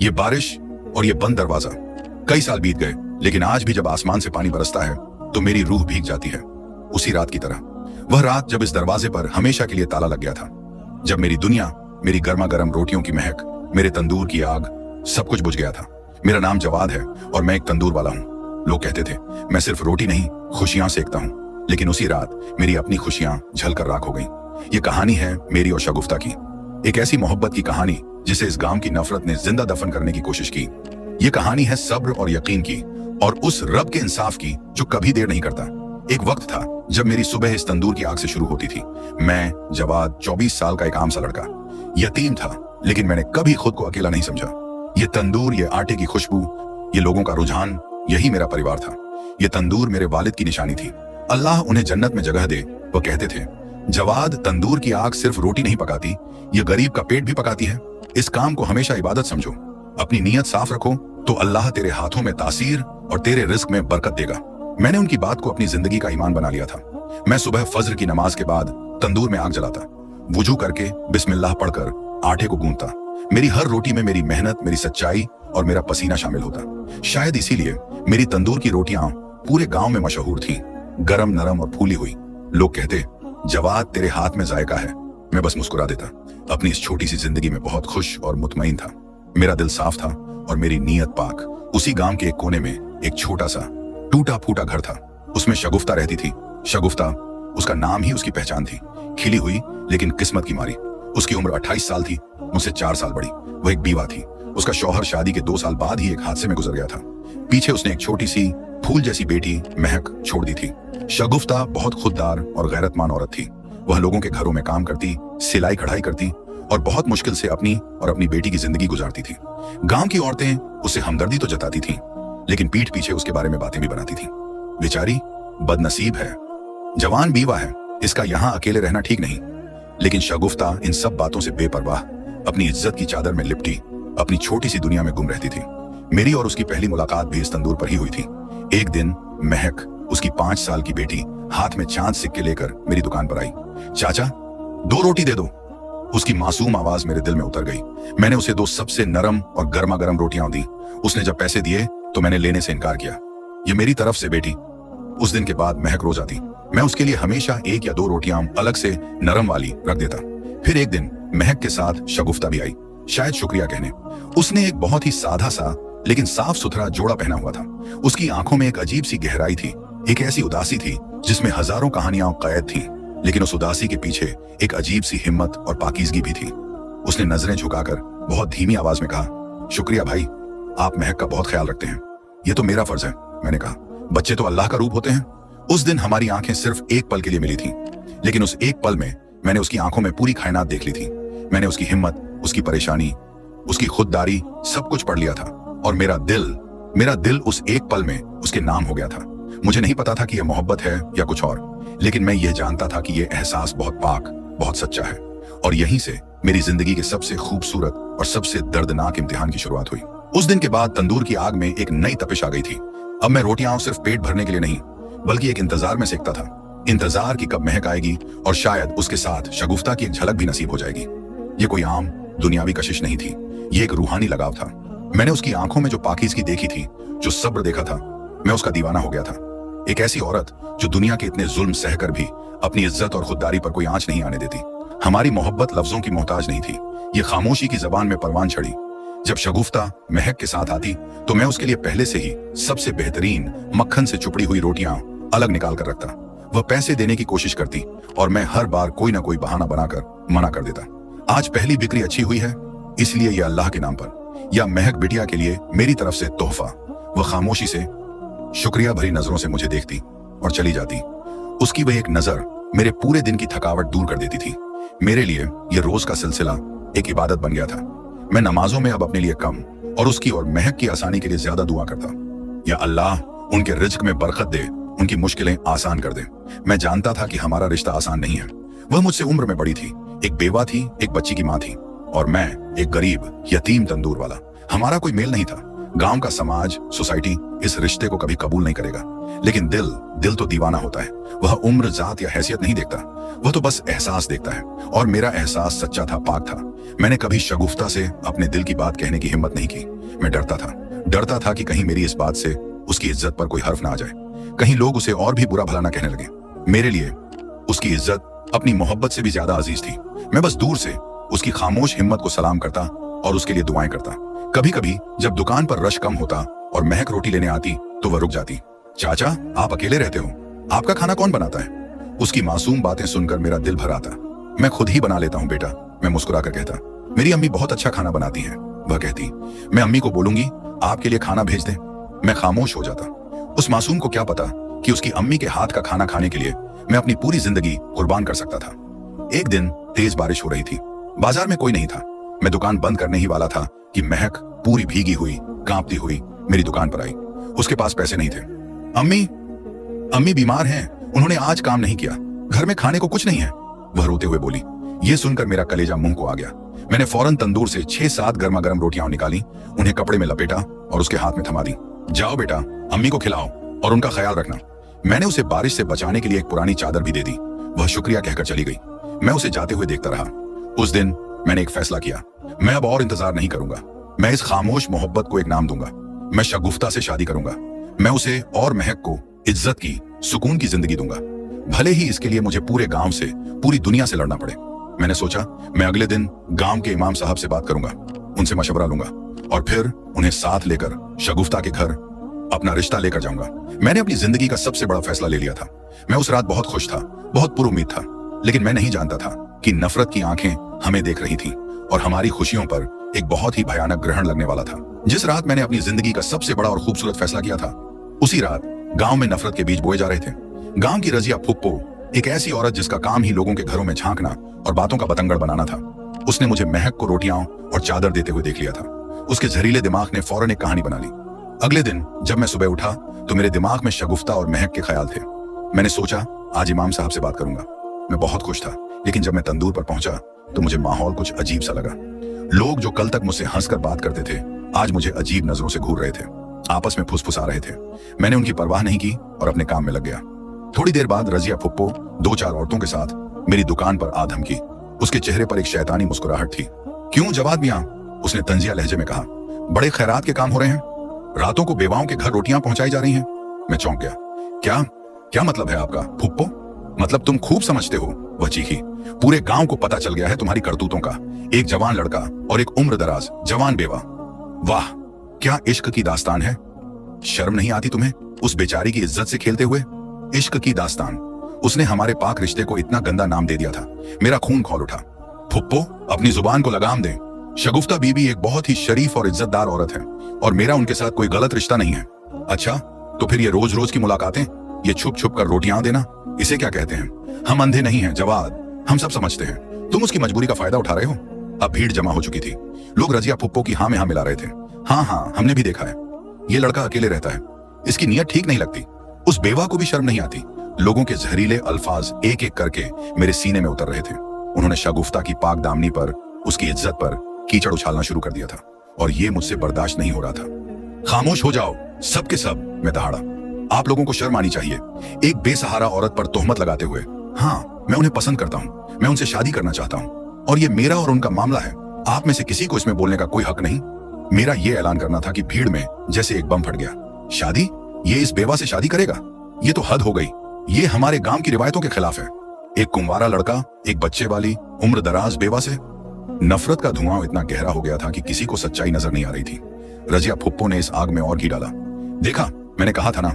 ये बारिश और ये बंद दरवाजा। कई साल बीत गए, लेकिन आज भी जब आसमान से पानी बरसता है तो मेरी रूह भीग जाती है, उसी रात की तरह। वह रात जब इस दरवाजे पर हमेशा के लिए ताला लग गया था, जब मेरी दुनिया, मेरी गर्मा गर्म रोटियों की महक, मेरे तंदूर की आग, सब कुछ बुझ गया था। मेरा नाम जवाद है और मैं एक तंदूर वाला हूँ। लोग कहते थे मैं सिर्फ रोटी नहीं, खुशियां सेकता हूँ, लेकिन उसी रात मेरी अपनी खुशियां जलकर राख हो गईं। ये कहानी है मेरी और शगुफ्ता की, एक ऐसी मोहब्बत की कहानी जिसे इस गांव की नफरत ने जिंदा दफन करने की कोशिश की। ये कहानी है सब्र और यकीन की, और उस रब के इंसाफ की जो कभी देर नहीं करता। एक वक्त था जब मेरी सुबह इस तंदूर की आग से शुरू होती थी। मैं जवाद 24 साल का एक आम सा लड़का, यतीम था, लेकिन मैंने कभी खुद को अकेला नहीं समझा। ये तंदूर, ये आटे की खुशबू, ये लोगों का रुझान, यही मेरा परिवार था। ये तंदूर मेरे वालिद की निशानी थी। अल्लाह उन्हें जन्नत में जगह दे। वो कहते थे, जवाद, तंदूर की आग सिर्फ रोटी नहीं पकाती, ये गरीब का पेट भी पकाती है। इस काम को हमेशा इबादत समझो, अपनी नीयत साफ रखो तो अल्लाह तेरे हाथों में तासीर और तेरे रिस्क में बरकत देगा। मैंने उनकी बात को अपनी जिंदगी का ईमान बना लिया था। मैं सुबह फज्र की नमाज के बाद तंदूर में आग जलाता, वुजू करके बिस्मिल्लाह पढ़कर आटे को गूंथता। मेरी हर रोटी में मेरी मेहनत, मेरी सच्चाई और मेरा पसीना शामिल होता। शायद इसीलिए मेरी तंदूर की रोटियां पूरे गांव में मशहूर थीं, गरम, नरम और फूली हुई। लोग कहते, जवाद, तेरे हाथ में जायका है। मैं बस मुस्कुरा देता। अपनी इस छोटी सी जिंदगी में बहुत खुश और मुतमईन था। मेरा दिल साफ था और मेरी नीयत पाक। उसी गांव के एक कोने में एक छोटा सा टूटा फूटा घर था। उसमें शगुफ्ता रहती थी। शगुफ्ता, उसका नाम ही उसकी पहचान थी। खिली हुई लेकिन किस्मत की मारी। उसकी उम्र 28 साल थी, मुझसे 4 साल बड़ी। वह एक बीवा थी। उसका शौहर शादी के 2 साल बाद ही एक हादसे में गुजर गया था। पीछे उसने एक छोटी सी फूल जैसी बेटी महक छोड़ दी थी। शगुफ्ता बहुत खुददार और गैरतमान औरत थी। वह लोगों के घरों में काम करती, सिलाई कढ़ाई करती और बहुत मुश्किल से अपनी और अपनी बेटी की जिंदगी गुजारती थी। गांव की औरतें उससे हमदर्दी तो जताती थीं, लेकिन पीठ पीछे उसके बारे में बातें भी बनाती थीं। बेचारी बदनसीब है, जवान बीवा है, इसका यहाँ अकेले रहना ठीक नहीं। लेकिन शगुफ्ता इन सब बातों से बेपरवाह अपनी इज्जत की चादर में लिपटी अपनी छोटी सी दुनिया में गुम रहती थी। मेरी और उसकी पहली मुलाकात भी इस तंदूर पर ही हुई थी। एक दिन महक, उसकी 5 साल की बेटी, हाथ में चांद सिक्के लेकर मेरी दुकान पर आई। चाचा, 2 रोटी दे दो। उसकी मासूम आवाज मेरे दिल में उतर गई। मैंने उसे 2 सबसे नरम और गर्मा गर्म रोटियां दी। उसने जब पैसे दिए तो मैंने लेने से इनकार किया। ये मेरी तरफ से बेटी। उस दिन के बाद महक रोज आती। मैं उसके लिए हमेशा 1 या 2 रोटियां अलग से नरम वाली रख देता। फिर एक दिन महक के साथ शगुफ्ता भी आई, शायद शुक्रिया कहने। उसने एक बहुत ही सादा सा लेकिन साफ सुथरा जोड़ा पहना हुआ था। उसकी आंखों में एक अजीब सी गहराई थी, एक ऐसी उदासी थी जिसमें हजारों कहानियां कैद थीं, लेकिन उस उदासी के पीछे एक अजीब सी हिम्मत और पाकीज़गी भी थी। उसने नजरें झुकाकर बहुत धीमी आवाज में कहा, शुक्रिया भाई, आप महक का बहुत ख्याल रखते हैं। ये तो मेरा फर्ज है। मैंने कहा, बच्चे तो अल्लाह का रूप होते हैं। उस दिन हमारी आंखें सिर्फ एक पल के लिए मिली थीं, लेकिन उस एक पल में मैंने उसकी आंखों में पूरी कायनात देख ली थी। मैंने उसकी हिम्मत, उसकी परेशानी, उसकी खुददारी, सब कुछ पढ़ लिया था, और मेरा दिल उस एक पल में उसके नाम हो गया था। मुझे नहीं पता था कि यह मोहब्बत है या कुछ और, लेकिन मैं यह जानता था कि यह एहसास बहुत पाक, बहुत सच्चा है। और यहीं से मेरी जिंदगी के सबसे खूबसूरत और सबसे दर्दनाक इम्तिहान की शुरुआत हुई। उस दिन के बाद तंदूर की आग में एक नई तपिश आ गई थी। अब मैं रोटियां सिर्फ पेट भरने के लिए नहीं, बल्कि एक इंतजार में सेकता था। इंतजार की कब महक आएगी और शायद उसके साथ शगुफ्ता की एक झलक भी नसीब हो जाएगी। ये कोई आम दुनियावी कशिश नहीं थी, ये एक रूहानी लगाव था। मैंने उसकी आंखों में जो पाकीज़गी देखी थी, जो सब्र देखा था, मैं उसका दीवाना हो गया था। एक ऐसी औरत जो दुनिया के इतने जुल्म सहकर भी अपनी इज्जत और खुददारी पर कोई आंच नहीं आने देती। हमारी मोहब्बत लफ्जों की मोहताज नहीं थी, ये खामोशी की जबान में परवान चढ़ी। जब शगुफ्ता महक के साथ आती तो मैं उसके लिए पहले से ही सबसे बेहतरीन मक्खन से चुपड़ी हुई रोटियां अलग निकाल कर रखता। वह पैसे देने की कोशिश करती और मैं हर बार कोई ना कोई बहाना बनाकर मना कर देता। आज पहली बिक्री अच्छी हुई है, इसलिए यह अल्लाह के नाम पर, या महक बिटिया के लिए मेरी तरफ से तोहफा। वह खामोशी से शुक्रिया भरी नजरों से मुझे देखती और चली जाती। उसकी वह एक नजर मेरे पूरे दिन की थकावट दूर कर देती थी। मेरे लिए यह रोज का सिलसिला एक इबादत बन गया था। मैं नमाजों में अब अपने लिए कम और उसकी और महक की आसानी के लिए ज्यादा दुआ करता। या अल्लाह उनके रिज्क में बरकत दे, उनकी मुश्किलें आसान कर दे। मैं जानता था कि हमारा रिश्ता आसान नहीं है। वह मुझसे उम्र में बड़ी थी, एक बेवा थी, एक बच्ची की माँ थी, और मैं एक गरीब यतीम तंदूर वाला। हमारा कोई मेल नहीं था, गांव का समाज, सोसाइटी इस रिश्ते को कभी कबूल नहीं करेगा, लेकिन दिल दिल तो दीवाना होता है। वह उम्र, जात या हैसियत नहीं देखता, वह तो बस एहसास देखता है। और मेरा एहसास सच्चा था, पाक था। मैंने कभी शगुफ्ता से अपने दिल की बात कहने की हिम्मत नहीं की। मैं डरता था कि कहीं मेरी इस बात से उसकी इज्जत पर कोई हर्फ ना आ जाए, कहीं लोग उसे और भी बुरा भला ना कहने लगे। मेरे लिए उसकी इज्जत अपनी मोहब्बत से भी ज्यादा अजीज थी। मैं बस दूर से उसकी खामोश हिम्मत को सलाम करता और उसके लिए दुआएं करता। कभी कभी जब दुकान पर रश कम होता और महक रोटी लेने आती तो वह रुक जाती। चाचा, आप अकेले रहते हो? आपका खाना कौन बनाता है? उसकी मासूम बातें सुनकर मेरा दिल भर आता। मैं खुद ही बना लेता हूँ बेटा, मैं मुस्कुरा कर कहता। मेरी अम्मी बहुत अच्छा खाना बनाती है, वह कहती। मैं अम्मी को बोलूंगी आपके लिए खाना भेज दें। मैं खामोश हो जाता। उस मासूम को क्या पता कि उसकी अम्मी के हाथ का खाना खाने के लिए मैं अपनी पूरी जिंदगी कुर्बान कर सकता था। एक दिन तेज बारिश हो रही थी, बाजार में कोई नहीं था। मैं दुकान बंद करने ही वाला था कि महक पूरी भीगी हुई, कांपती हुई मेरी दुकान पर आई। उसके पास पैसे नहीं थे। अम्मी बीमार हैं, उन्होंने आज काम नहीं किया, घर में खाने को कुछ नहीं है, वह रोते हुए बोली। यह सुनकर मेरा कलेजा मुंह को आ गया। मैंने फौरन तंदूर से 6-7 गर्मा गर्म रोटियां निकाली, उन्हें कपड़े में लपेटा और उसके हाथ में थमा दी। जाओ बेटा, अम्मी को खिलाओ और उनका ख्याल रखना। मैंने उसे बारिश से बचाने के लिए एक पुरानी चादर भी दे दी। वह शुक्रिया कहकर चली गई। मैं उसे जाते हुए देखता रहा। उस दिन मैंने एक फैसला किया, मैं अब और इंतजार नहीं करूंगा। मैं इस खामोश मोहब्बत को एक नाम दूंगा। मैं शगुफ्ता से शादी करूंगा। मैं उसे और महक को इज्जत की, सुकून की जिंदगी दूंगा, भले ही इसके लिए मुझे पूरे गांव से, पूरी दुनिया से लड़ना पड़े। मैंने सोचा मैं अगले दिन गांव के इमाम साहब से बात करूंगा, उनसे मशवरा लूंगा और फिर उन्हें साथ लेकर शगुफ्ता के घर अपना रिश्ता लेकर जाऊंगा। मैंने अपनी जिंदगी का सबसे बड़ा फैसला ले लिया था। मैं उस रात बहुत खुश था, बहुत पुरुम्मीद था, लेकिन मैं नहीं जानता था कि नफरत की आंखें हमें देख रही थीं और हमारी खुशियों पर एक बहुत ही भयानक ग्रहण लगने वाला था। जिस रात मैंने अपनी जिंदगी का सबसे बड़ा और खूबसूरत फैसला किया था, उसी रात गांव में नफरत के बीज बोए जा रहे थे। गांव की रजिया फुप्पो, एक ऐसी औरत जिसका काम ही लोगों के घरों में झांकना और बातों का बतंगड़ बनाना था, उसने मुझे महक को रोटियां और चादर देते हुए देख लिया था। उसके जहरीले दिमाग ने फौरन एक कहानी बना ली। अगले दिन जब मैं सुबह उठा तो मेरे दिमाग में शगुफ्ता और महक के ख्याल थे। मैंने सोचा आज इमाम साहब से बात करूंगा। मैं बहुत खुश था, लेकिन जब मैं तंदूर पर पहुंचा तो मुझे माहौल कुछ अजीब सा लगा। लोग जो कल तक मुझसे हंसकर बात करते थे, आज मुझे अजीब नजरों से घूर रहे थे, आपस में फुसफुसा रहे थे। मैंने उनकी परवाह नहीं की और अपने काम में लग गया। थोड़ी देर बाद रजिया फुप्पो 2-4 औरतों के साथ मेरी दुकान पर आ धमकी। उसके चेहरे पर एक शैतानी मुस्कुराहट थी। क्यों जवाब मियां, उसने तंजिया लहजे में कहा। बड़े खैरात के काम हो रहे हैं, रातों को बेवाओं के घर रोटियां पहुंचाई जा रही हैं। मैं चौंक गया। क्या मतलब है आपका फुप्पो? मतलब तुम खूब समझते हो, वह चीखी। पूरे गांव को पता चल गया है तुम्हारी करतूतों का। एक जवान लड़का और एक उम्र दराज जवान बेवा। वाह, क्या इश्क की दास्तान है। शर्म नहीं आती तुम्हें उस बेचारी की इज्जत से खेलते हुए? इश्क की दास्तान, उसने हमारे पाक रिश्ते को इतना गंदा नाम दे दिया था। मेरा खून खौल उठा। फुप्पो, अपनी जुबान को लगाम दे। शगुफ्ता बीबी एक बहुत ही शरीफ और इज्जतदार औरत है और मेरा उनके साथ कोई गलत रिश्ता नहीं है। अच्छा, तो फिर ये रोज रोज की मुलाकातें, ये छुप छुप कर रोटियां देना, इसे क्या कहते हैं? हम अंधे नहीं हैं जवाद, हम सब समझते हैं। तुम उसकी मजबूरी का फायदा उठा रहे हो। अब भीड़ जमा हो चुकी थी। लोग रजिया फुप्पो की हाँ में हाँ मिला रहे थे। हाँ, हमने भी देखा है। ये लड़का अकेले रहता है, इसकी नीयत ठीक नहीं लगती। उस बेवा को भी शर्म नहीं आती। लोगों के जहरीले अल्फाज एक एक करके मेरे सीने में उतर रहे थे। उन्होंने शगुफ्ता की पाक दामनी पर, उसकी इज्जत पर कीचड़ उछालना शुरू कर दिया था और ये मुझसे बर्दाश्त नहीं हो रहा था। खामोश हो जाओ सब के सब, मैं दहाड़ा। आप लोगों को शर्म आनी चाहिए, एक बेसहारा औरत पर तोहमत लगाते हुए। हाँ, मैं उन्हें पसंद करता हूँ, मैं उनसे शादी करना चाहता हूँ और ये मेरा और उनका मामला है। आप में से किसी को इसमें बोलने का कोई हक नहीं। मेरा ये ऐलान करना था कि भीड़ में जैसे एक बम फट गया। शादी? ये इस बेवा से शादी करेगा? ये तो हद हो गई। ये हमारे गांव की रिवायतों के खिलाफ है। एक कुंवारा लड़का एक बच्चे वाली उम्र दराज बेवा से। नफरत का धुआं इतना गहरा हो गया था कि किसी को सच्चाई नजर नहीं आ रही थी। रजिया फुप्पो ने इस आग में और घी डाला। देखा, मैंने कहा था ना,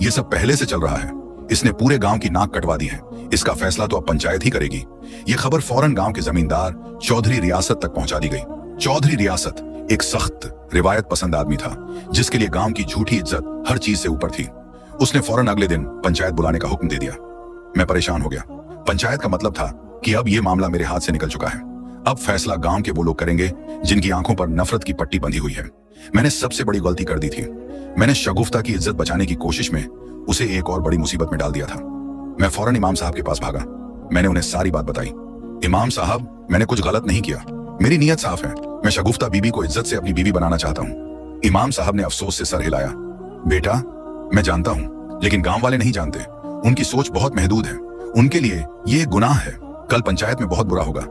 ये सब पहले से चल रहा है। इसने पूरे गांव की नाक कटवा दी है। इसका फैसला तो अब पंचायत ही करेगी। ये खबर फौरन गांव के जमींदार चौधरी रियासत तक पहुंचा दी गई। चौधरी रियासत एक सख्त रिवायत पसंद आदमी था, जिसके लिए गांव की झूठी इज्जत हर चीज से ऊपर थी। उसने फौरन अगले दिन पंचायत बुलाने का हुक्म दे दिया। मैं परेशान हो गया। पंचायत का मतलब था कि अब यह मामला मेरे हाथ से निकल चुका है। अब फैसला गांव के वो लोग करेंगे जिनकी आंखों पर नफरत की पट्टी बंधी हुई है। मैंने सबसे बड़ी गलती कर दी थी। मैंने शगुफ्ता की इज्जत बचाने की कोशिश में उसे एक और बड़ी मुसीबत में डाल दिया था। मैं फौरन इमाम साहब के पास भागा। मैंने उन्हें सारी बात बताई। इमाम साहब, मैंने कुछ गलत नहीं किया, मेरी नीयत साफ है। मैं शगुफ्ता बीबी को इज्जत से अपनी बीवी बनाना चाहता हूँ। इमाम साहब ने अफसोस से सर हिलाया। बेटा, मैं जानता हूं, लेकिन गांव वाले नहीं जानते। उनकी सोच बहुत महदूद है। उनके लिए ये गुनाह है। कल पंचायत में बहुत बुरा होगा।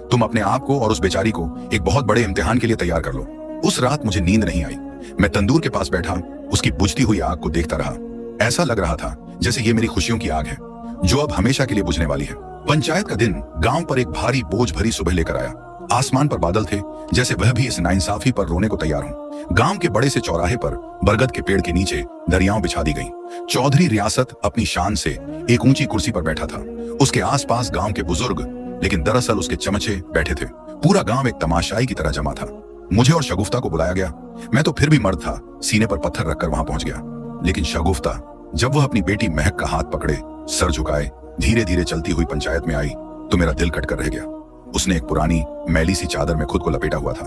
तुम अपने आप को और उस बेचारी को एक बहुत बड़े इम्तिहान के लिए तैयार कर लो। उस रात मुझे नींद नहीं आई। मैं तंदूर के पास बैठा उसकी बुझती हुई आग को देखता रहा। ऐसा लग रहा था जैसे ये मेरी खुशियों की आग है, जो अब हमेशा के लिए बुझने वाली है। पंचायत का दिन गांव पर एक भारी बोझ भरी सुबह लेकर आया। आसमान पर बादल थे, जैसे वह भी इस नाइंसाफी पर रोने को तैयार हों। गांव के बड़े से चौराहे पर बरगद के पेड़ के नीचे दरियाओं बिछा दी गई। चौधरी रियासत अपनी शान से एक ऊंची कुर्सी पर बैठा था। उसके आसपास गांव के बुजुर्ग, लेकिन दरअसल उसके चमचे बैठे थे। पूरा गांव एक तमाशाई की तरह जमा था। मुझे और शगुफ्ता को बुलाया गया। मैं तो फिर भी मर्द था, सीने पर पत्थर रखकर वहां पहुंच गया। लेकिन शगुफ्ता, जब वह अपनी बेटी महक का हाथ पकड़े, सर झुकाए, धीरे धीरे चलती हुई पंचायत में आई, तो मेरा दिल कटकर रह गया। उसने एक पुरानी मैली सी चादर में खुद को लपेटा हुआ था।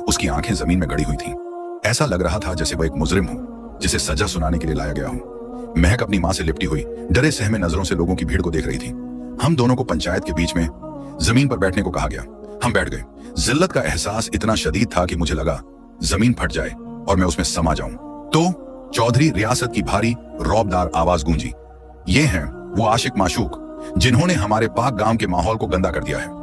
उसकी आंखें जमीन में गड़ी हुई थीं। ऐसा लग रहा था जैसे वह एक मुजरिम हो, जिसे सजा सुनाने के लिए लाया गया हो। महक अपनी मां से लिपटी हुई डरे सहमे नजरों से लोगों की भीड़ को देख रही थी। हम दोनों को पंचायत के बीच में जमीन पर बैठने को कहा गया। हम बैठ गए। जिल्लत का एहसास इतना शदीद था कि मुझे लगा जमीन फट जाए और मैं उसमें समा जाऊं। तो चौधरी रियासत की भारी रौबदार आवाज गूंजी। ये हैं वो आशिक माशूक जिन्होंने हमारे पाक गांव के माहौल को गंदा कर दिया है।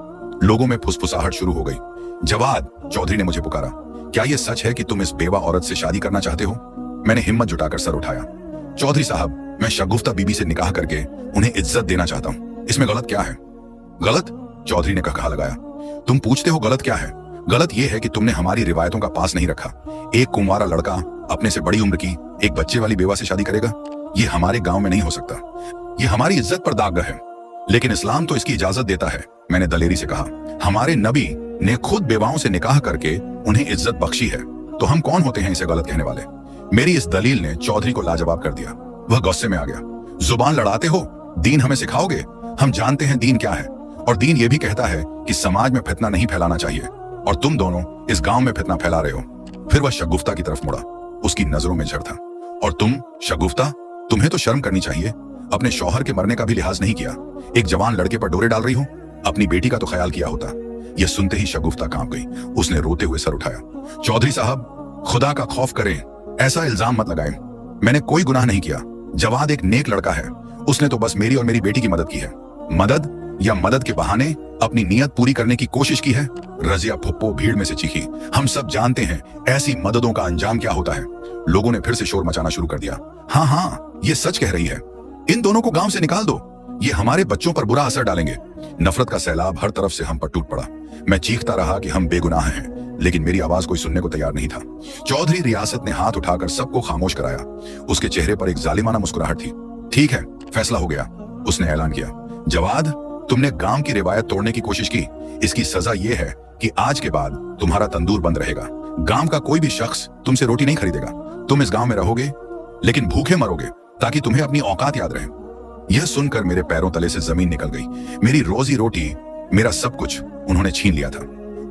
लोगों में फुसफुसाहट शुरू हो गई। जवाद, चौधरी ने मुझे पुकारा, क्या यह सच है कि तुम इस बेवा औरत से शादी करना चाहते हो? मैंने हिम्मत जुटाकर सर उठाया। चौधरी साहब, मैं शगुफ्ता बीबी से निकाह करके उन्हें इज्जत देना चाहता हूं। इसमें गलत क्या है? गलत? चौधरी ने कहा लगाया। तुम पूछते हो गलत क्या है? गलत यह है कि तुमने हमारी रिवायतों का पास नहीं रखा। एक कुंवारा लड़का अपने से बड़ी उम्र की एक बच्चे वाली बेवा से शादी करेगा? ये हमारे गांव में नहीं हो सकता। ये हमारी इज्जत पर दाग है। लेकिन इस्लाम तो इसकी इजाजत देता है, मैंने दलेरी से कहा। हमारे नबी ने खुद बेवाओं से निकाह करके उन्हें इज्जत बख्शी है, तो हम कौन होते हैं इसे गलत कहने वाले? मेरी इस दलील ने चौधरी को लाजवाब कर दिया। वह गुस्से में आ गया। जुबान लड़ाते हो? दीन हमें सिखाओगे? हम जानते हैं दीन क्या है, और दीन ये भी कहता है कि समाज में फितना नहीं फैलाना चाहिए, और तुम दोनों इस गांव में फितना फैला रहे हो। फिर वह शगुफ्ता की तरफ मुड़ा। उसकी नजरों में झर था। और तुम शगुफ्ता, तुम्हें तो शर्म करनी चाहिए। अपने शौहर के मरने का भी लिहाज नहीं किया। एक जवान लड़के पर डोरे डाल रही हो। अपनी बेटी का तो ख्याल किया होता। यह सुनते ही शगुफ्ता कांप गई। उसने रोते हुए सर उठाया। चौधरी साहब, खुदा का खौफ करें, ऐसा इल्जाम मत लगाएं। मैंने कोई गुनाह नहीं किया। जवाद एक नेक लड़का है। उसने तो बस मेरी और मेरी बेटी की मदद की है। मदद या मदद के बहाने अपनी नीयत पूरी करने की कोशिश की है। रजिया फुप्पो भीड़ में से चीखी। हम सब जानते हैं ऐसी मददों का अंजाम क्या होता है। लोगों ने फिर से शोर मचाना शुरू कर दिया। हाँ हाँ, ये सच कह रही है। इन दोनों को गांव से निकाल दो। ये हमारे बच्चों पर बुरा असर डालेंगे। नफरत का सैलाब हर तरफ से हम पर टूट पड़ा। मैं चीखता रहा कि हम बेगुनाह हैं, लेकिन मेरी आवाज कोई सुनने को तैयार नहीं था। चौधरी रियासत ने हाथ उठाकर सबको खामोश कराया। उसके चेहरे पर एक जालिमाना मुस्कुराहट थी। ठीक है, फैसला हो गया, उसने ऐलान किया। जवाद, तुमने गांव की रिवायत तोड़ने की कोशिश की। इसकी सजा यह है कि आज के बाद तुम्हारा तंदूर बंद रहेगा। गांव का कोई भी शख्स तुमसे रोटी नहीं खरीदेगा। तुम इस गांव में रहोगे, लेकिन भूखे मरोगे, ताकि तुम्हें अपनी औकात याद रहे। यह सुनकर मेरे पैरों तले से जमीन निकल गई। मेरी रोजी रोटी, मेरा सब कुछ उन्होंने छीन लिया था।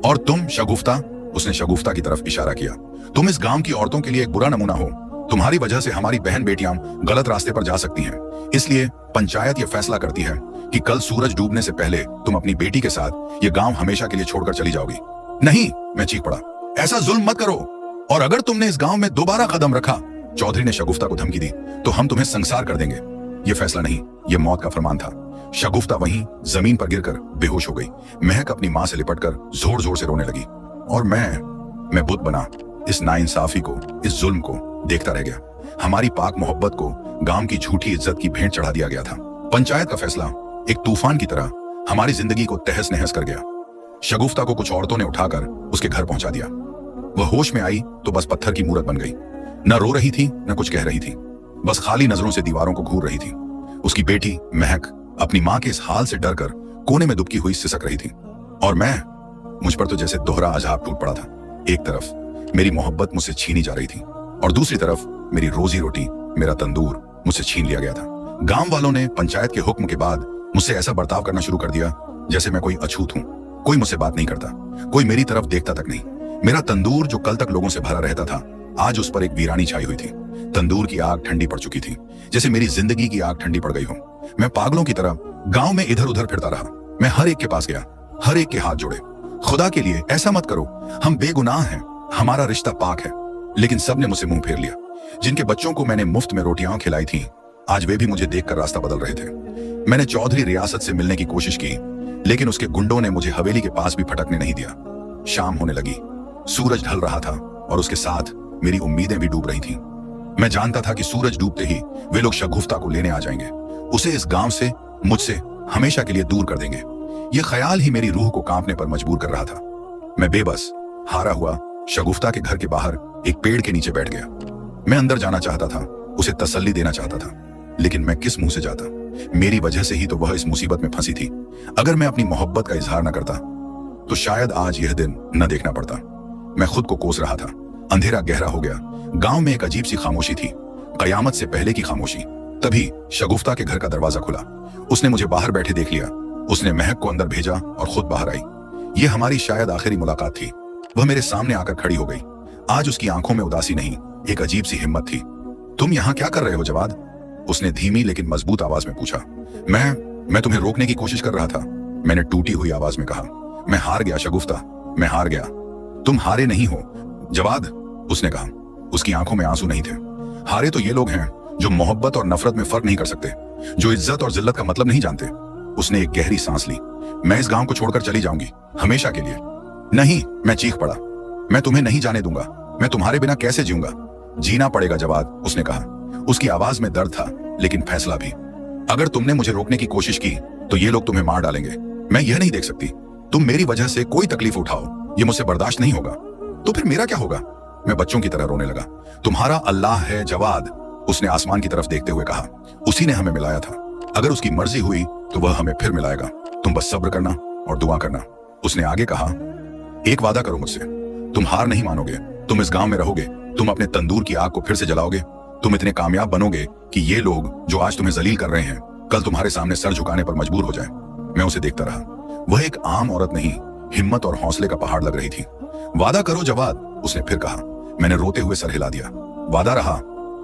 और तुम शगुफ्ता, उसने शगुफ्ता की तरफ इशारा किया, तुम इस गांव की औरतों के लिए एक बुरा नमूना हो। तुम्हारी वजह से हमारी बहन बेटियां गलत रास्ते पर जा सकती हैं। इसलिए पंचायत यह फैसला करती है कि कल सूरज डूबने से पहले तुम अपनी बेटी के साथ ये गांव हमेशा के लिए छोड़कर चली जाओगी। नहीं, मैं चीख पड़ा, ऐसा जुल्म मत करो। और अगर तुमने इस गांव में दोबारा कदम रखा, चौधरी ने शगुफ्ता को धमकी दी, तो हम तुम्हें संसार कर देंगे। यह फैसला नहीं, यह मौत का फरमान था। शगुफ्ता वहीं जमीन पर गिरकर बेहोश हो गई। महक अपनी मां से लिपटकर जोर जोर से रोने लगी। और मैं बुत बना इस नाइंसाफी को, इस जुल्म को देखता रह गया। हमारी पाक मोहब्बत को गांव की झूठी इज्जत की भेंट चढ़ा दिया गया था। पंचायत का फैसला एक तूफान की तरह हमारी जिंदगी को तहस नहस कर गया। शगुफ्ता को कुछ औरतों ने उठाकर उसके घर पहुंचा दिया। वह होश में आई तो बस पत्थर की मूरत बन गई। न रो रही थी, न कुछ कह रही थी, बस खाली नजरों से दीवारों को घूर रही थी। उसकी बेटी महक अपनी मां के इस हाल से डरकर कोने में दुबकी हुई सिसक रही थी। और मुझ पर तो जैसे दोहरा अजाब टूट पड़ा था। एक तरफ मेरी मोहब्बत मुझसे छीनी जा रही थी, और दूसरी तरफ मेरी रोजी रोटी, मेरा तंदूर मुझसे छीन लिया गया था। गांव वालों ने पंचायत के हुक्म के बाद मुझसे ऐसा बर्ताव करना शुरू कर दिया जैसे मैं कोई अछूत हूं। कोई मुझसे बात नहीं करता, कोई मेरी तरफ देखता तक नहीं। मेरा तंदूर जो कल तक लोगों से भरा रहता था, आज उस पर एक वीरानी छाई हुई थी। तंदूर की आग ठंडी पड़ चुकी थी, जैसे मेरी जिंदगी की आग ठंडी पड़ गई हो। मैं पागलों की तरह गांव में इधर उधर फिरता रहा। मैं हर एक के पास गया, हर एक के हाथ जोड़े। खुदा के लिए ऐसा मत करो, हम बेगुनाह हैं, हमारा रिश्ता पाक है। लेकिन सबने मुझसे मुंह फेर लिया। जिनके बच्चों को मैंने मुफ्त में रोटियां खिलाई थी, आज वे भी मुझे देखकर रास्ता बदल रहे थे। मैंने चौधरी रियासत से मिलने की कोशिश की, लेकिन उसके गुंडों ने मुझे हवेली के पास भी फटकने नहीं दिया। शाम होने लगी, सूरज ढल रहा था और उसके साथ मेरी उम्मीदें भी डूब रही थीं। मैं जानता था कि सूरज डूबते ही वे लोग शगुफ्ता को लेने आ जाएंगे, उसे इस गांव से, मुझसे हमेशा के लिए दूर कर देंगे। यह ख्याल ही मेरी रूह को कांपने पर मजबूर कर रहा था। मैं बेबस, हारा हुआ शगुफ्ता के घर के बाहर एक पेड़ के नीचे बैठ गया। मैं अंदर जाना चाहता था, उसे तसल्ली देना चाहता था, लेकिन मैं किस मुंह से जाता? मेरी वजह से ही तो वह इस मुसीबत में फंसी थी। अगर मैं अपनी मोहब्बत का इजहार न करता तो शायद आज यह दिन न देखना पड़ता। मैं खुद को कोस रहा था। अंधेरा गहरा हो गया। गांव में एक अजीब सी खामोशी थी, कयामत से पहले की खामोशी। तभी शगुफ्ता के घर का दरवाजा खुला। उसने मुझे बाहर बैठे देख लिया। उसने महक को अंदर भेजा और खुद बाहर आई। यह हमारी शायद आखिरी मुलाकात थी। वह मेरे सामने आकर खड़ी हो गई। आज उसकी आंखों में उदासी नहीं, एक अजीब सी हिम्मत थी। तुम यहाँ क्या कर रहे हो जवाद? उसने धीमी लेकिन मजबूत आवाज में पूछा। मैं तुम्हें रोकने की कोशिश कर रहा था, मैंने टूटी हुई आवाज में कहा। मैं हार गया शगुफ्ता, मैं हार गया। तुम हारे नहीं हो जवाद, उसने कहा। उसकी आंखों में आंसू नहीं थे। हारे तो ये लोग हैं जो मोहब्बत और नफरत में फर्क नहीं कर सकते, जो इज्जत और जिल्लत का मतलब नहीं जानते। उसने एक गहरी सांस ली। मैं इस गांव को छोड़कर चली जाऊंगी, हमेशा के लिए। नहीं, मैं चीख पड़ा। मैं तुम्हें नहीं जाने दूंगा। मैं तुम्हारे बिना कैसे जीऊंगा? जीना पड़ेगा जवाद, उसने कहा। उसकी आवाज में दर्द था, लेकिन फैसला भी। अगर तुमने मुझे रोकने की कोशिश की तो ये लोग तुम्हें मार डालेंगे। मैं यह नहीं देख सकती तुम मेरी वजह से कोई तकलीफ उठाओ, ये मुझसे बर्दाश्त नहीं होगा। तो फिर मेरा क्या होगा? मैं बच्चों की तरह रोने लगा। तुम्हारा अल्लाह है जवाद, उसने आसमान की तरफ देखते हुए कहा। उसी ने हमें मिलाया था। अगर उसकी मर्जी हुई तो वह हमें फिर मिलाएगा। तुम बस सब्र करना और दुआ करना। उसने आगे कहा, एक वादा करो मुझसे, तुम हार नहीं मानोगे। तुम इस गांव में रहोगे, तुम अपने तंदूर की आग को फिर से जलाओगे। तुम इतने कामयाब बनोगे कि ये लोग जो आज तुम्हें जलील कर रहे हैं, कल तुम्हारे सामने सर झुकाने पर मजबूर हो जाए। मैं उसे देखता रहा। वह एक आम औरत नहीं, हिम्मत और हौसले का पहाड़ लग रही थी। वादा करो जवाद, उसने फिर कहा। मैंने रोते हुए सर हिला दिया। वादा रहा।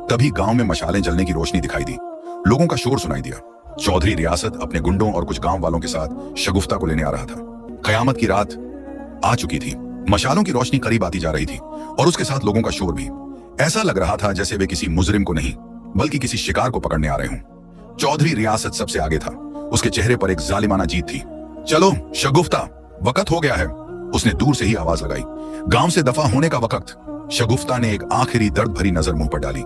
तभी गांव में मशालें जलने की रोशनी दिखाई दी। लोगों का शोर सुनाई दिया। चौधरी रियासत अपने गुंडों और कुछ गांव वालों के साथ शगुफ्ता को लेने आ रहा था। कयामत की रात आ चुकी थी। मशालों की रोशनी करीब आती जा रही थी और उसके साथ लोगों का शोर भी। ऐसा लग रहा था जैसे वे किसी मुजरिम को नहीं, बल्कि किसी शिकार को पकड़ने आ रहे हों। चौधरी रियासत सबसे आगे था। उसके चेहरे पर एक जालिमाना जीत थी। चलो शगुफ्ता, वक्त हो गया है, उसने दूर से ही आवाज लगाई। गांव से दफा होने का वक्त। शगुफ्ता ने एक आखिरी दर्द भरी नजर मुंह पर डाली।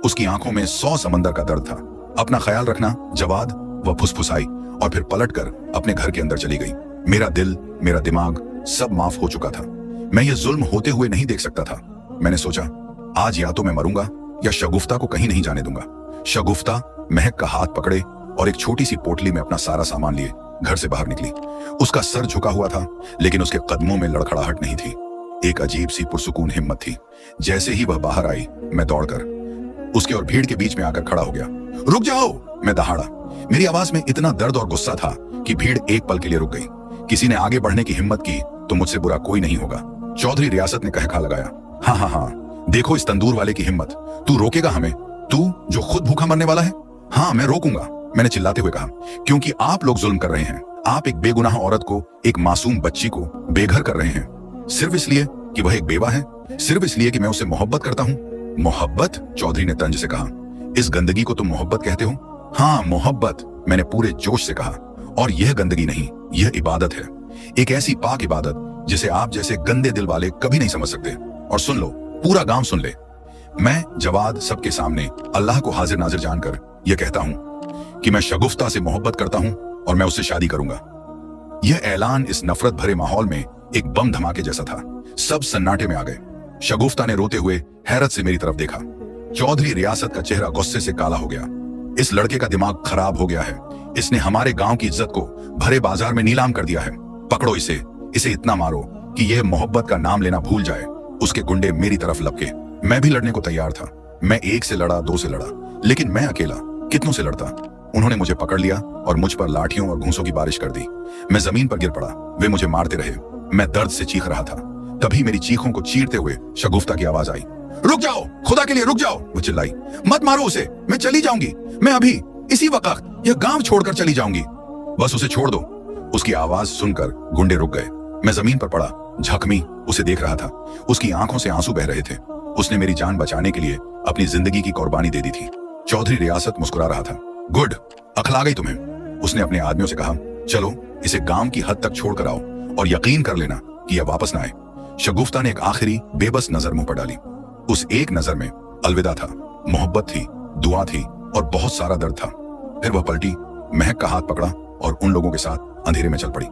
उसकी आंखों में 100 समंदर का दर्द था। अपना ख्याल रखना जवाद, वह फुसफुसाई और फिर पलटकर अपने घर के अंदर चली गई। मेरा दिल, मेरा दिमाग सब माफ हो चुका था। मैं ये जुल्म होते हुए नहीं देख सकता था। मैंने सोचा, आज या तो मैं मरूंगा या शगुफ्ता को कहीं नहीं जाने दूंगा। शगुफ्ता महक का हाथ पकड़े और एक छोटी सी पोटली में अपना सारा सामान लिए घर से बाहर निकली। उसका सर झुका हुआ था, लेकिन उसके कदमों में लड़खड़ाहट नहीं थी। एक अजीब सी पुरसुकून हिम्मत थी। जैसे ही वह बाहर आई, मैं दौड़कर उसके और भीड़ के बीच में आकर खड़ा हो गया। रुक जाओ, मैं दहाड़ा। मेरी आवाज में इतना दर्द और गुस्सा था कि भीड़ एक पल के लिए रुक गई। किसी ने आगे बढ़ने की हिम्मत की तो मुझसे बुरा कोई नहीं होगा। चौधरी रियासत ने कहका लगाया। हाँ हाँ हाँ, देखो इस तंदूर वाले की हिम्मत। तू रोकेगा हमें? तू जो खुद भूखा मरने वाला है? हाँ, मैं रोकूंगा, मैंने चिल्लाते हुए कहा, क्योंकि आप लोग जुल्म कर रहे हैं। आप एक बेगुनाह औरत को, एक मासूम बच्ची को बेघर कर रहे हैं, सिर्फ इसलिए कि वह एक बेवा है, सिर्फ इसलिए कि मैं उससे मोहब्बत करता हूँ। मोहब्बत? चौधरी ने तंज से कहा। इस गंदगी को तुम मोहब्बत कहते हो? हाँ, मोहब्बत, मैंने पूरे जोश से कहा। और यह गंदगी नहीं, यह इबादत है। एक ऐसी पाक इबादत जिसे आप जैसे गंदे दिल वाले कभी नहीं समझ सकते। और सुन लो, पूरा गांव सुन ले। मैं जवाद सबके सामने अल्लाह को हाजिर नाजिर जानकर यह कहता हूं कि मैं शगुफ्ता से मोहब्बत करता हूं और मैं उससे शादी करूंगा। यह ऐलान इस नफरत भरे माहौल में एक बम धमाके जैसा था। सब सन्नाटे में आ गए। शगुफ्ता ने रोते हुए हैरत से मेरी तरफ देखा। चौधरी रियासत का चेहरा गुस्से से काला हो गया। इस लड़के का दिमाग खराब हो गया है। इसने हमारे गांव की इज्जत को भरे बाजार में नीलाम कर दिया है। पकड़ो इसे, इसे इतना मारो कि यह मोहब्बत का नाम लेना भूल जाए। उसके गुंडे मेरी तरफ लपके। मैं भी लड़ने को तैयार था। मैं एक से लड़ा, दो से लड़ा, लेकिन मैं अकेला कितनों से लड़ता। उन्होंने मुझे पकड़ लिया और मुझ पर लाठियों और घूंसों की बारिश कर दी। मैं जमीन पर गिर पड़ा। वे मुझे मारते रहे। मैं दर्द से चीख रहा था। तभी मेरी चीखों को चीरते हुए शगुफ्ता की आवाज आई। रुक जाओ, खुदा के लिए रुक जाओ, वो चिल्लाई। मत मारो उसे, मैं चली जाऊंगी। मैं अभी इसी वक्त यह गांव छोड़कर चली जाऊंगी। बस उसे छोड़ दो। उसकी आवाज सुनकर गुंडे रुक गए। मैं जमीन पर पड़ा, जख्मी, उसे देख रहा था। उसकी आंखों से आंसू बह रहे थे। उसने मेरी जान बचाने के लिए अपनी जिंदगी की कुर्बानी दे दी थी। चौधरी रियासत मुस्कुरा रहा था। गुड, अकल आ गई तुम्हें। उसने अपने आदमियों से कहा, चलो इसे गांव की हद तक छोड़कर आओ और यकीन कर लेना कि यह वापस ना आए। शगुफ्ता ने एक आखिरी बेबस नजर मुंह पर डाली। उस एक नजर में अलविदा था, मोहब्बत थी, दुआ थी और बहुत सारा दर्द था। फिर वह पलटी, महक का हाथ पकड़ा और उन लोगों के साथ अंधेरे में चल पड़ी।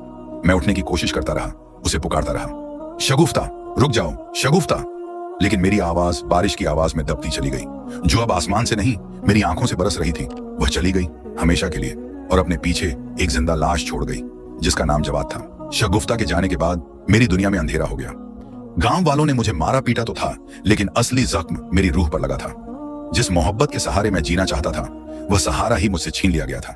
मैं उठने की कोशिश करता रहा, उसे पुकारता रहा, शगुफ्ता रुक जाओ, शगुफ्ता। लेकिन मेरी आवाज बारिश की आवाज में दबती चली गई, जो अब आसमान से नहीं मेरी आंखों से बरस रही थी। वह चली गई हमेशा के लिए और अपने पीछे एक जिंदा लाश छोड़ गई जिसका नाम जवाद था। शगुफ्ता के जाने के बाद मेरी दुनिया में अंधेरा हो गया। गांव वालों ने मुझे मारा पीटा तो था, लेकिन असली जख्म मेरी रूह पर लगा था। जिस मोहब्बत के सहारे मैं जीना चाहता था, वह सहारा ही मुझसे छीन लिया गया था।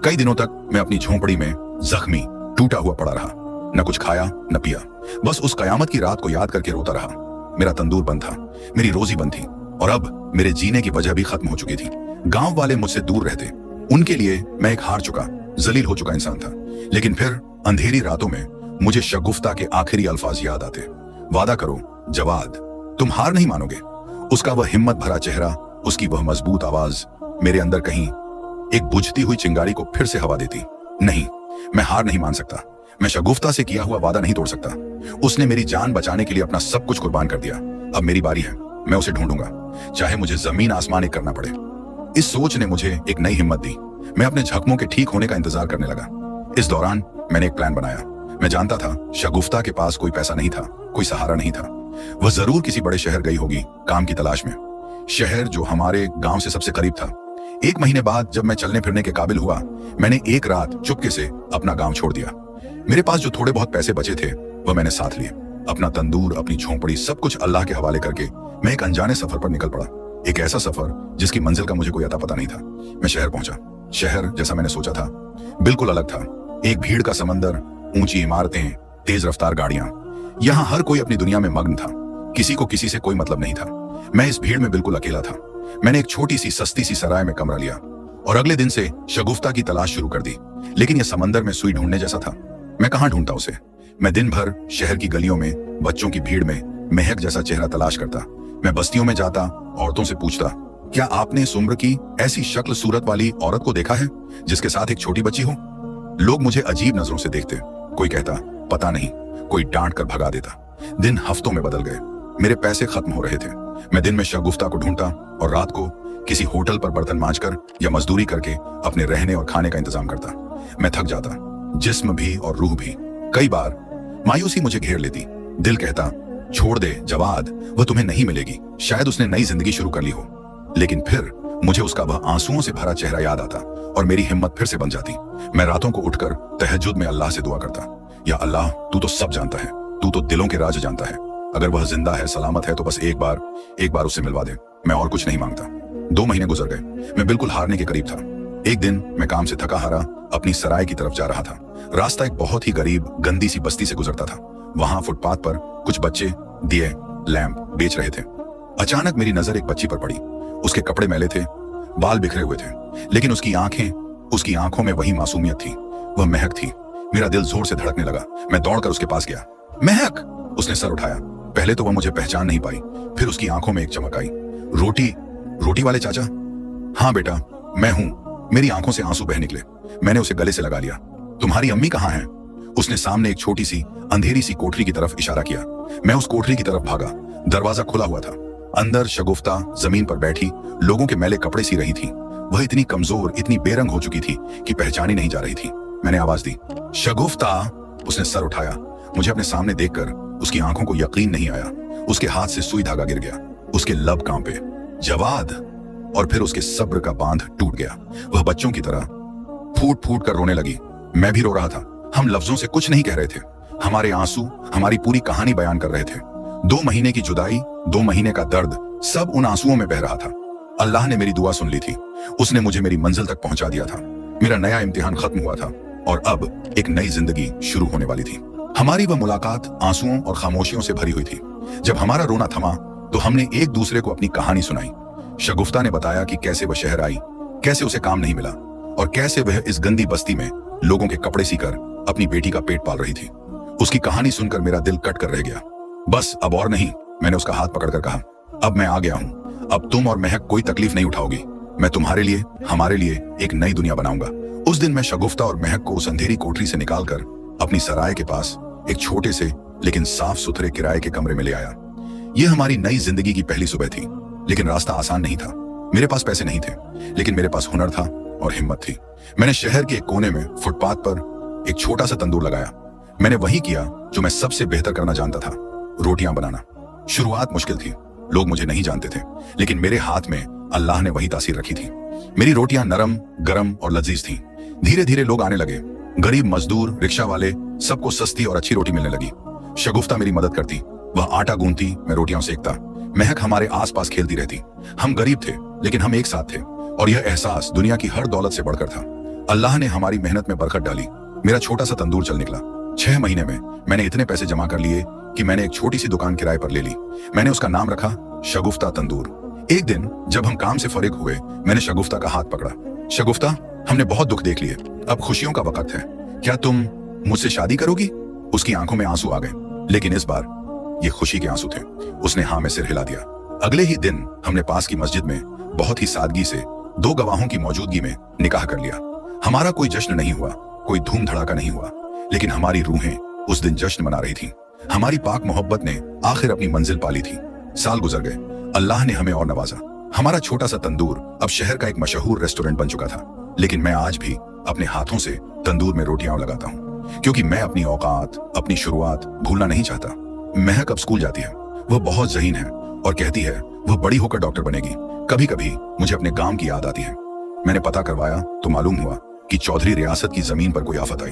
कई दिनों तक मैं अपनी झोंपड़ी में जख्मी टूटा हुआ पड़ा रहा, न कुछ खाया न पिया, बस उस कयामत की रात को याद करके रोता रहा। मेरा तंदूर बंद था, मेरी रोजी बंद थी और अब मेरे जीने की वजह भी खत्म हो चुकी थी। गांव वाले मुझसे दूर रहते, उनके लिए मैं एक हार चुका, जलील हो चुका इंसान था। लेकिन फिर अंधेरी रातों में मुझे शगुफ्ता के आखिरी अल्फाज याद आते, वादा करो जवाद, तुम हार नहीं मानोगे। उसका वह हिम्मत भरा चेहरा, उसकी वह मजबूत आवाज मेरे अंदर कहीं एक बुझती हुई चिंगारी को फिर से हवा देती। नहीं, मैं हार नहीं मान सकता। मैं शगुफ्ता से किया हुआ वादा नहीं तोड़ सकता। उसने मेरी जान बचाने के लिए अपना सब कुछ कुर्बान कर दिया। अब मेरी बारी है, मैं उसे ढूंढूंगा, चाहे मुझे जमीन आसमान एक करना पड़े। इस सोच ने मुझे एक नई हिम्मत दी। मैं अपने जख्मों के ठीक होने का इंतजार करने लगा। इस दौरान मैंने एक प्लान बनाया। मैं जानता था शगुफ्ता के पास कोई पैसा नहीं था, कोई सहारा नहीं था। वह जरूर किसी बड़े शहर गई होगी काम की तलाश में, शहर जो हमारे गांव से सबसे करीब था। 1 महीने बाद जब मैं चलने फिरने के काबिल हुआ, मैंने एक रात चुपके से अपना गांव छोड़ दिया। मेरे पास जो थोड़े बहुत पैसे बचे थे वह मैंने साथ लिए। अपना तंदूर, अपनी झोंपड़ी, सब कुछ अल्लाह के हवाले करके मैं एक अनजाने सफर पर निकल पड़ा। एक ऐसा सफर जिसकी मंजिल का मुझे कोई अता पता नहीं था। मैं शहर पहुंचा। शहर जैसा मैंने सोचा था बिल्कुल अलग था। एक भीड़ का समंदर, ऊंची इमारतें, तेज रफ्तार गाड़ियां। यहाँ हर कोई अपनी दुनिया में मग्न था, किसी को किसी से कोई मतलब नहीं था। मैं इस भीड़ में बिल्कुल अकेला था। मैंने एक छोटी सी सस्ती सी सराय में कमरा लिया और अगले दिन से शगुफ्ता की तलाश शुरू कर दी। लेकिन यह समंदर में सुई ढूंढने जैसा था। मैं कहाँ ढूंढता उसे। मैं दिन भर शहर की गलियों में, बच्चों की भीड़ में महक जैसा चेहरा तलाश करता। मैं बस्तियों में जाता, औरतों से पूछता, क्या आपने इस उम्र की ऐसी शक्ल सूरत वाली औरत को देखा है जिसके साथ एक छोटी बच्ची हो? लोग मुझे अजीब नजरों से देखते। कोई कहता पता नहीं, कोई डांट कर भगा देता। दिन हफ्तों में बदल गए। मेरे पैसे खत्म हो रहे थे। मैं दिन में शगुफ्ता को ढूंढता और रात को किसी होटल पर बर्तन मांजकर या मजदूरी करके अपने रहने और खाने का इंतजाम करता। मैं थक जाता, जिस्म भी और रूह भी। कई बार मायूसी मुझे घेर लेती। दिल कहता, छोड़ दे जवाद, वह तुम्हें नहीं मिलेगी, शायद उसने नई जिंदगी शुरू कर ली हो। लेकिन फिर मुझे उसका वह आंसुओं से भरा चेहरा याद आता और मेरी हिम्मत फिर से बन जाती। मैं रातों को उठकर तहज्जुद में अल्लाह से दुआ करता, या अल्लाह, तू तो सब जानता है, तू तो दिलों के राज जानता है। अगर वह जिंदा है, सलामत है, तो बस एक बार उससे मिलवा दे। मैं और कुछ नहीं मांगता। 2 महीने गुजर गए। मैं बिल्कुल हारने के करीब था। एक दिन मैं काम से थका हारा अपनी सराय की तरफ जा रहा था। रास्ता एक बहुत ही गरीब गंदी सी बस्ती से गुजरता था। वहां फुटपाथ पर कुछ बच्चे दिए, लैंप बेच रहे थे। अचानक मेरी नजर एक बच्ची पर पड़ी। उसके कपड़े मैले थे, बाल बिखरे हुए थे, लेकिन उसकी आंखों में वही मासूमियत थी। वह महक थी। मेरा दिल जोर से धड़कने लगा। मैं दौड़कर उसके पास गया। महक! उसने सर उठाया। पहले तो वह मुझे पहचान नहीं पाई, फिर उसकी आंखों में एक चमक आई। रोटी वाले चाचा? हाँ बेटा, मैं हूं। मेरी आंखों से आंसू बह निकले। मैंने उसे गले से लगा लिया। तुम्हारी अम्मी कहाँ हैं? उसने सामने एक छोटी सी अंधेरी सी कोठरी की तरफ इशारा किया। मैं उस कोठरी की तरफ भागा। दरवाजा खुला हुआ था। अंदर शगुफ्ता जमीन पर बैठी लोगों के मैले कपड़े सी रही थी। वह इतनी कमजोर, इतनी बेरंग हो चुकी थी कि पहचानी नहीं जा रही थी। मैंने आवाज दी, शगुफ्ता! उसने सर उठाया। मुझे अपने सामने देखकर उसकी आंखों को यकीन नहीं आया। उसके हाथ से सुई धागा गिर गया। उसके लब कांपे। जवाद! और फिर उसके सब्र का बांध टूट गया। वह बच्चों की तरह फूट फूट कर रोने लगी। मैं भी रो रहा था। हम लफ्जों से कुछ नहीं कह रहे थे। हमारे आंसू हमारी पूरी कहानी बयान कर रहे थे। 2 महीने की जुदाई, 2 महीने का दर्द, सब उन आंसुओं में बह रहा था। अल्लाह ने मेरी दुआ सुन ली थी। उसने मुझे मेरी मंजिल तक पहुंचा दिया था। मेरा नया इम्तिहान खत्म हुआ था और अब एक नई जिंदगी शुरू होने वाली थी। हमारी वह मुलाकात आंसुओं और खामोशियों से भरी हुई थी। जब हमारा रोना थमा तो हमने एक दूसरे को अपनी कहानी सुनाई। शगुफ्ता ने बताया कि कैसे वह शहर आई, कैसे उसे काम नहीं मिला और कैसे वह इस गंदी बस्ती में लोगों के कपड़े सीकर अपनी बेटी का पेट पाल रही थी। उसकी कहानी सुनकर मेरा दिल कट कर रह गया। बस अब और नहीं, मैंने उसका हाथ पकड़कर कहा। अब मैं आ गया हूँ। अब तुम और महक कोई तकलीफ नहीं उठाओगी। मैं तुम्हारे लिए, हमारे लिए एक नई दुनिया बनाऊंगा। उस दिन मैं शगुफ्ता और महक को उस अंधेरी कोठरी से निकालकर अपनी सराय के पास एक छोटे से लेकिन साफ सुथरे किराए के कमरे में ले आया। यह हमारी नई जिंदगी की पहली सुबह थी, लेकिन रास्ता आसान नहीं था। मेरे पास पैसे नहीं थे, लेकिन मेरे पास हुनर था और हिम्मत थी। मैंने शहर के एक कोने में फुटपाथ पर एक छोटा सा तंदूर लगाया। मैंने वही किया जो मैं सबसे बेहतर करना जानता था, रोटियां बनाना। शुरुआत मुश्किल थी, लोग मुझे नहीं जानते थे, लेकिन मेरे हाथ में अल्लाह ने वही तासीर रखी थी। मेरी रोटियां नरम, गरम और लजीज थीं। धीरे धीरे लोग आने लगे। गरीब, मजदूर, रिक्शा वाले, सबको सस्ती और अच्छी रोटी मिलने लगी। शगुफ्ता मेरी मदद करती, वह आटा गूंथती, मैं रोटियां सेकता। महक हमारे आसपास खेलती रहती। हम गरीब थे, लेकिन हम एक साथ थे, और यह एहसास दुनिया की हर दौलत से बढ़कर था। अल्लाह ने हमारी मेहनत में बरकत डाली। मेरा छोटा सा तंदूर चल निकला। 6 महीने में मैंने इतने पैसे जमा कर लिए कि मैंने एक छोटी सी दुकान किराए पर ले ली। मैंने उसका नाम रखा शगुफ्ता तंदूर। एक दिन जब हम काम से फरिग हुए, मैंने शगुफ्ता का हाथ पकड़ा। शगुफ्ता, हमने बहुत दुख देख लिए, अब खुशियों का वक्त है। क्या तुम मुझसे शादी करोगी? उसकी आंखों में आंसू आ गए, लेकिन इस बार ये खुशी के आंसू थे। उसने हाँ में सिर हिला दिया। अगले ही दिन हमने पास की मस्जिद में बहुत ही सादगी से 2 गवाहों की मौजूदगी में निकाह कर लिया। हमारा कोई जश्न नहीं हुआ, कोई धूम धड़ाका नहीं हुआ, लेकिन हमारी रूहें उस दिन जश्न मना रही थीं। हमारी पाक मोहब्बत ने आखिर अपनी मंजिल पाली थी। साल गुजर गए, अल्लाह ने हमें और नवाजा। हमारा छोटा सा तंदूर अब शहर का एक मशहूर रेस्टोरेंट बन चुका था। लेकिन मैं आज भी अपने हाथों से तंदूर में रोटियां लगाता हूँ, क्योंकि मैं अपनी औकात, अपनी शुरुआत भूलना नहीं चाहता। महक अब स्कूल जाती है। वह बहुत ज़हीन है और कहती है वह बड़ी होकर डॉक्टर बनेगी। कभी कभी मुझे अपने गांव की याद आती है। मैंने पता करवाया तो मालूम हुआ कि चौधरी रियासत की जमीन पर कोई आफत आई।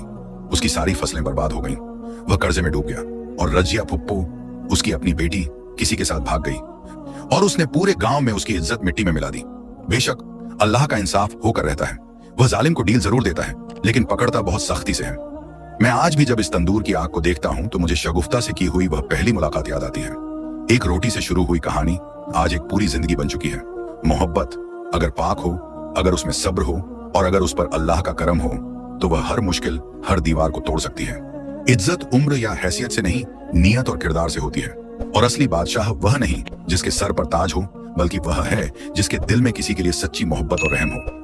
उसकी सारी फसलें बर्बाद हो गईं। वह कर्जे में डूब गया और रजिया फुप्पो, उसकी अपनी बेटी, किसी के साथ भाग गई और उसने पूरे गांव में उसकी इज्जत मिट्टी में मिला दी। बेशक अल्लाह का इंसाफ होकर रहता है। वह जालिम को डील जरूर देता है, लेकिन पकड़ता बहुत सख्ती से है। मैं आज भी जब इस तंदूर की आग को देखता हूं तो मुझे शगुफ्ता से की हुई वह पहली मुलाकात याद आती है। एक रोटी से शुरू हुई कहानी आज एक पूरी जिंदगी बन चुकी है। मोहब्बत अगर पाक हो, अगर उसमें सब्र हो और अगर उस पर अल्लाह का करम हो, तो वह हर मुश्किल, हर दीवार को तोड़ सकती है। इज्जत उम्र या हैसियत से नहीं, नियत और किरदार से होती है। और असली बादशाह वह नहीं जिसके सर पर ताज हो, बल्कि वह है जिसके दिल में किसी के लिए सच्ची मोहब्बत और रहम हो।